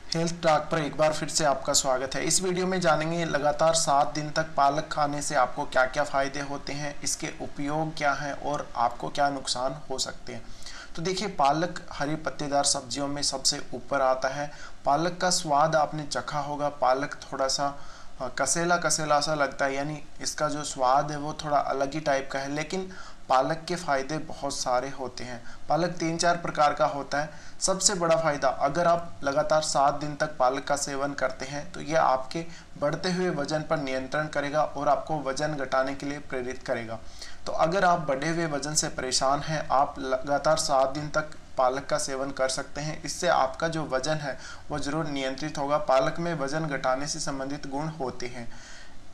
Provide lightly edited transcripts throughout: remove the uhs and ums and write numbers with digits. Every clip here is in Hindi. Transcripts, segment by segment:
हेल्थ टॉक पर एक बार फिर से आपका स्वागत है। इस वीडियो में जानेंगे लगातार 7 दिन तक पालक खाने से आपको क्या क्या फ़ायदे होते हैं, इसके उपयोग क्या हैं और आपको क्या नुकसान हो सकते हैं। तो देखिए, पालक हरी पत्तेदार सब्जियों में सबसे ऊपर आता है। पालक का स्वाद आपने चखा होगा। पालक थोड़ा सा कसेला कसेला सा लगता है, यानी इसका जो स्वाद है वो थोड़ा अलग ही टाइप का है। लेकिन पालक के फ़ायदे बहुत सारे होते हैं। पालक 3-4 प्रकार का होता है। सबसे बड़ा फ़ायदा, अगर आप लगातार 7 दिन तक पालक का सेवन करते हैं तो यह आपके बढ़ते हुए वजन पर नियंत्रण करेगा और आपको वजन घटाने के लिए प्रेरित करेगा। तो अगर आप बढ़े हुए वजन से परेशान हैं, आप लगातार 7 दिन तक पालक का सेवन कर सकते हैं। इससे आपका जो वजन है वो ज़रूर नियंत्रित होगा। पालक में वजन घटाने से संबंधित गुण होते हैं।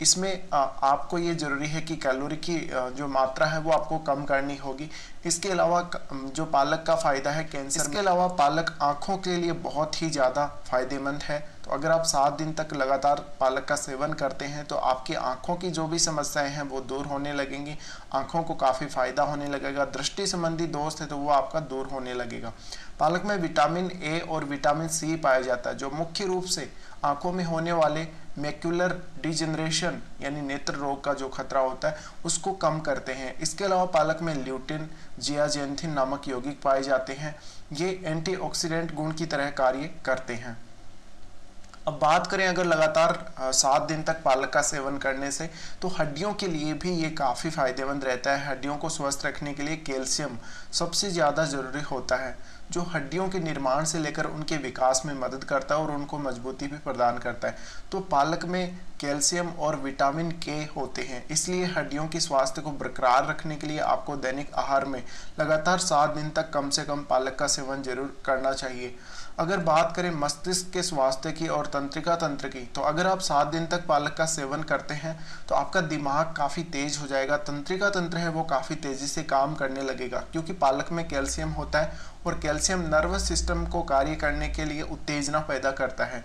इसमें आपको ये ज़रूरी है कि कैलोरी की जो मात्रा है वो आपको कम करनी होगी। इसके अलावा जो पालक का फ़ायदा है कैंसर, इसके अलावा पालक आँखों के लिए बहुत ही ज़्यादा फ़ायदेमंद है। तो अगर आप 7 दिन तक लगातार पालक का सेवन करते हैं तो आपकी आँखों की जो भी समस्याएं हैं वो दूर होने लगेंगी। आँखों को काफ़ी फ़ायदा होने लगेगा। दृष्टि संबंधी दोष है तो वो आपका दूर होने लगेगा। पालक में विटामिन ए और विटामिन सी पाया जाता है, जो मुख्य रूप से आँखों में होने वाले मैक्यूलर डिजेनरेशन यानी नेत्र रोग का जो खतरा होता है उसको कम करते हैं। इसके अलावा पालक में ल्यूटिन, जियाजेंथिन नामक यौगिक पाए जाते हैं। ये एंटीऑक्सीडेंट गुण की तरह कार्य करते हैं। अब बात करें अगर लगातार 7 दिन तक पालक का सेवन करने से, तो हड्डियों के लिए भी ये काफ़ी फायदेमंद रहता है। हड्डियों को स्वस्थ रखने के लिए कैल्शियम सबसे ज़्यादा ज़रूरी होता है, जो हड्डियों के निर्माण से लेकर उनके विकास में मदद करता है और उनको मजबूती भी प्रदान करता है। तो पालक में कैल्शियम और विटामिन के होते हैं, इसलिए हड्डियों के स्वास्थ्य को बरकरार रखने के लिए आपको दैनिक आहार में लगातार 7 दिन तक कम से कम पालक का सेवन जरूर करना चाहिए। अगर बात करें मस्तिष्क के स्वास्थ्य की और तंत्रिका तंत्र की, तो अगर आप 7 दिन तक पालक का सेवन करते हैं तो आपका दिमाग काफ़ी तेज हो जाएगा। तंत्रिका तंत्र है वो काफ़ी तेज़ी से काम करने लगेगा, क्योंकि पालक में कैल्शियम होता है और कैल्शियम नर्वस सिस्टम को कार्य करने के लिए उत्तेजना पैदा करता है।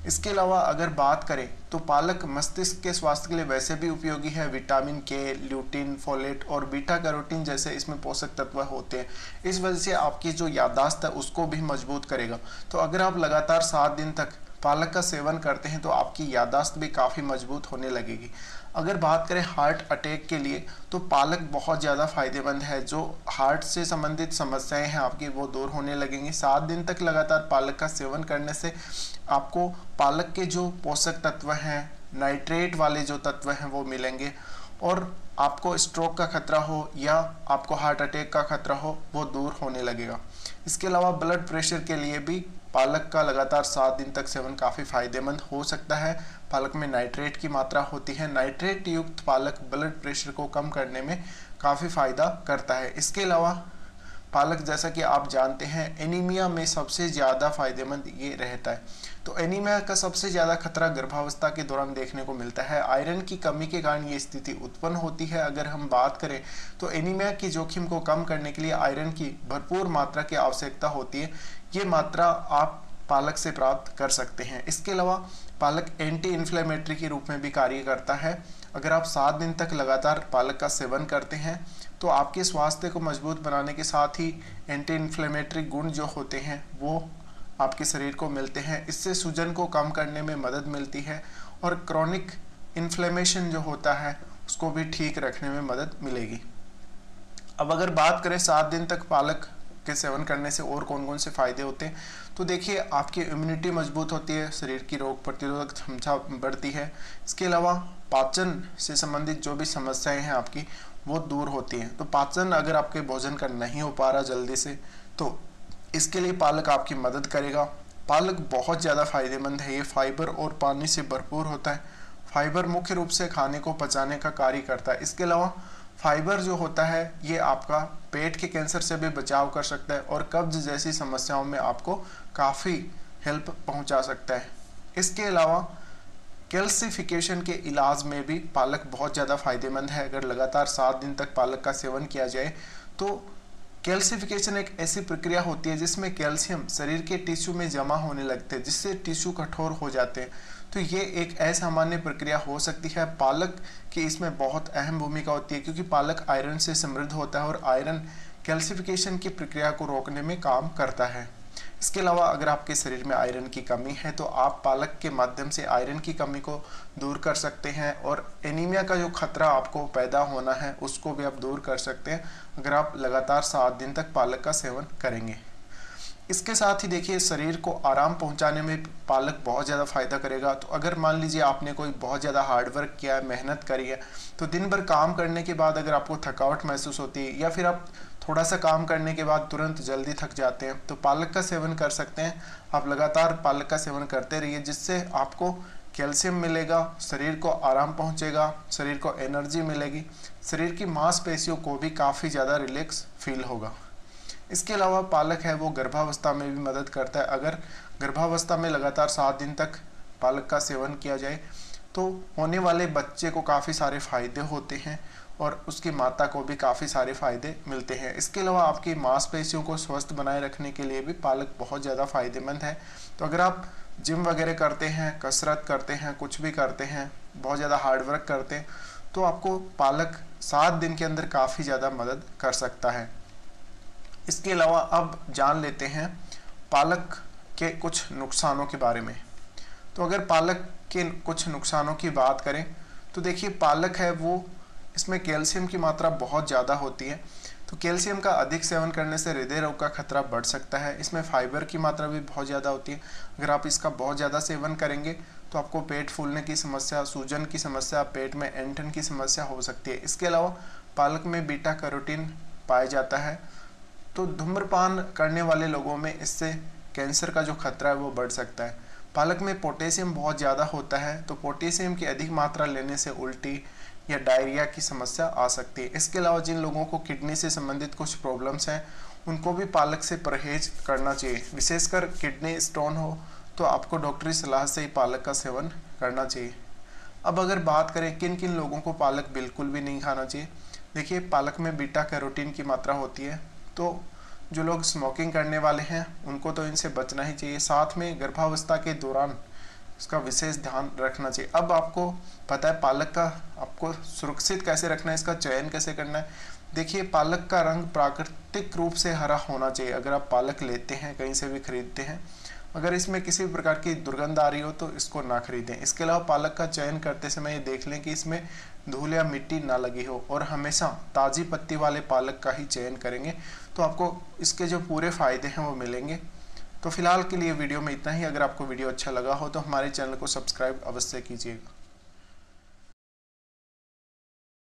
इसके अलावा अगर बात करें तो पालक मस्तिष्क के स्वास्थ्य के लिए वैसे भी उपयोगी है। विटामिन के, ल्यूटिन, फोलेट और बीटा कैरोटीन जैसे इसमें पोषक तत्व होते हैं। इस वजह से आपकी जो याददाश्त है उसको भी मजबूत करेगा। तो अगर आप लगातार 7 दिन तक पालक का सेवन करते हैं तो आपकी याददाश्त भी काफ़ी मजबूत होने लगेगी। अगर बात करें हार्ट अटैक के लिए, तो पालक बहुत ज़्यादा फायदेमंद है। जो हार्ट से संबंधित समस्याएं हैं आपकी वो दूर होने लगेंगी। 7 दिन तक लगातार पालक का सेवन करने से आपको पालक के जो पोषक तत्व हैं, नाइट्रेट वाले जो तत्व हैं वो मिलेंगे और आपको स्ट्रोक का खतरा हो या आपको हार्ट अटैक का खतरा हो वो दूर होने लगेगा। इसके अलावा ब्लड प्रेशर के लिए भी पालक का लगातार 7 दिन तक सेवन काफ़ी फायदेमंद हो सकता है। पालक में नाइट्रेट की मात्रा होती है। नाइट्रेट युक्त पालक ब्लड प्रेशर को कम करने में काफ़ी फायदा करता है। इसके अलावा पालक, जैसा कि आप जानते हैं, एनीमिया में सबसे ज़्यादा फायदेमंद ये रहता है। तो एनीमिया का सबसे ज़्यादा खतरा गर्भावस्था के दौरान देखने को मिलता है। आयरन की कमी के कारण ये स्थिति उत्पन्न होती है। अगर हम बात करें तो एनीमिया की जोखिम को कम करने के लिए आयरन की भरपूर मात्रा की आवश्यकता होती है। ये मात्रा आप पालक से प्राप्त कर सकते हैं। इसके अलावा पालक एंटी इन्फ्लेमेटरी के रूप में भी कार्य करता है। अगर आप 7 दिन तक लगातार पालक का सेवन करते हैं तो आपके स्वास्थ्य को मजबूत बनाने के साथ ही एंटी इन्फ्लेमेटरी गुण जो होते हैं वो आपके शरीर को मिलते हैं। इससे सूजन को कम करने में मदद मिलती है और क्रॉनिक इन्फ्लेमेशन जो होता है उसको भी ठीक रखने में मदद मिलेगी। अब अगर बात करें 7 दिन तक पालक के सेवन करने से और कौन कौन से फ़ायदे होते हैं, तो देखिए, आपकी इम्यूनिटी मजबूत होती है, शरीर की रोग प्रतिरोधक क्षमता बढ़ती है। इसके अलावा पाचन से संबंधित जो भी समस्याएं हैं आपकी वो दूर होती हैं। तो पाचन अगर आपके भोजन का नहीं हो पा रहा जल्दी से, तो इसके लिए पालक आपकी मदद करेगा। पालक बहुत ज़्यादा फायदेमंद है। ये फाइबर और पानी से भरपूर होता है। फाइबर मुख्य रूप से खाने को पचाने का कार्य करता है। इसके अलावा फाइबर जो होता है ये आपका पेट के कैंसर से भी बचाव कर सकता है और कब्ज जैसी समस्याओं में आपको काफ़ी हेल्प पहुंचा सकता है। इसके अलावा कैल्सिफिकेशन के इलाज में भी पालक बहुत ज़्यादा फायदेमंद है। अगर लगातार 7 दिन तक पालक का सेवन किया जाए तो कैल्सिफिकेशन एक ऐसी प्रक्रिया होती है जिसमें कैल्शियम शरीर के टिश्यू में जमा होने लगते हैं, जिससे टिश्यू कठोर हो जाते हैं। तो ये एक असामान्य प्रक्रिया हो सकती है। पालक की इसमें बहुत अहम भूमिका होती है, क्योंकि पालक आयरन से समृद्ध होता है और आयरन कैल्सिफिकेशन की प्रक्रिया को रोकने में काम करता है। इसके अलावा अगर आपके शरीर में आयरन की कमी है तो आप पालक के माध्यम से आयरन की कमी को दूर कर सकते हैं, और एनीमिया का जो खतरा आपको पैदा होना है उसको भी आप दूर कर सकते हैं अगर आप लगातार 7 दिन तक पालक का सेवन करेंगे। इसके साथ ही देखिए, शरीर को आराम पहुंचाने में पालक बहुत ज़्यादा फायदा करेगा। तो अगर मान लीजिए आपने कोई बहुत ज़्यादा हार्डवर्क किया है, मेहनत करी है, तो दिन भर काम करने के बाद अगर आपको थकावट महसूस होती है या फिर आप थोड़ा सा काम करने के बाद तुरंत जल्दी थक जाते हैं, तो पालक का सेवन कर सकते हैं। आप लगातार पालक का सेवन करते रहिए, जिससे आपको कैल्शियम मिलेगा, शरीर को आराम पहुंचेगा, शरीर को एनर्जी मिलेगी, शरीर की मांसपेशियों को भी काफ़ी ज़्यादा रिलैक्स फील होगा। इसके अलावा पालक है वो गर्भावस्था में भी मदद करता है। अगर गर्भावस्था में लगातार 7 दिन तक पालक का सेवन किया जाए तो होने वाले बच्चे को काफ़ी सारे फायदे होते हैं और उसकी माता को भी काफ़ी सारे फायदे मिलते हैं। इसके अलावा आपकी मांसपेशियों को स्वस्थ बनाए रखने के लिए भी पालक बहुत ज़्यादा फायदेमंद है। तो अगर आप जिम वगैरह करते हैं, कसरत करते हैं, कुछ भी करते हैं, बहुत ज़्यादा हार्डवर्क करते हैं, तो आपको पालक 7 दिन के अंदर काफ़ी ज़्यादा मदद कर सकता है। इसके अलावा अब जान लेते हैं पालक के कुछ नुकसानों के बारे में। तो अगर पालक के कुछ नुकसानों की बात करें तो देखिए, पालक है वो इसमें कैल्शियम की मात्रा बहुत ज़्यादा होती है। तो कैल्शियम का अधिक सेवन करने से हृदय रोग का खतरा बढ़ सकता है। इसमें फाइबर की मात्रा भी बहुत ज़्यादा होती है। अगर आप इसका बहुत ज़्यादा सेवन करेंगे तो आपको पेट फूलने की समस्या, सूजन की समस्या, पेट में ऐंठन की समस्या हो सकती है। इसके अलावा पालक में बीटा कैरोटीन पाया जाता है, तो धूम्रपान करने वाले लोगों में इससे कैंसर का जो खतरा है वो बढ़ सकता है। पालक में पोटेशियम बहुत ज़्यादा होता है, तो पोटेशियम की अधिक मात्रा लेने से उल्टी या डायरिया की समस्या आ सकती है। इसके अलावा जिन लोगों को किडनी से संबंधित कुछ प्रॉब्लम्स हैं उनको भी पालक से परहेज करना चाहिए। विशेषकर किडनी स्टोन हो तो आपको डॉक्टरी सलाह से ही पालक का सेवन करना चाहिए। अब अगर बात करें किन किन लोगों को पालक बिल्कुल भी नहीं खाना चाहिए, देखिए, पालक में बीटा कैरोटीन की मात्रा होती है, तो जो लोग स्मोकिंग करने वाले हैं उनको तो इनसे बचना ही चाहिए। साथ में गर्भावस्था के दौरान इसका विशेष ध्यान रखना चाहिए। अब आपको पता है पालक का आपको सुरक्षित कैसे रखना है, इसका चयन कैसे करना है। देखिए, पालक का रंग प्राकृतिक रूप से हरा होना चाहिए। अगर आप पालक लेते हैं, कहीं से भी खरीदते हैं, अगर इसमें किसी भी प्रकार की दुर्गंध आ रही हो तो इसको ना खरीदें। इसके अलावा पालक का चयन करते समय ये देख लें कि इसमें धूल या मिट्टी ना लगी हो, और हमेशा ताज़ी पत्ती वाले पालक का ही चयन करेंगे, तो आपको इसके जो पूरे फ़ायदे हैं वो मिलेंगे। तो फिलहाल के लिए वीडियो में इतना ही। अगर आपको वीडियो अच्छा लगा हो तो हमारे चैनल को सब्सक्राइब अवश्य कीजिएगा।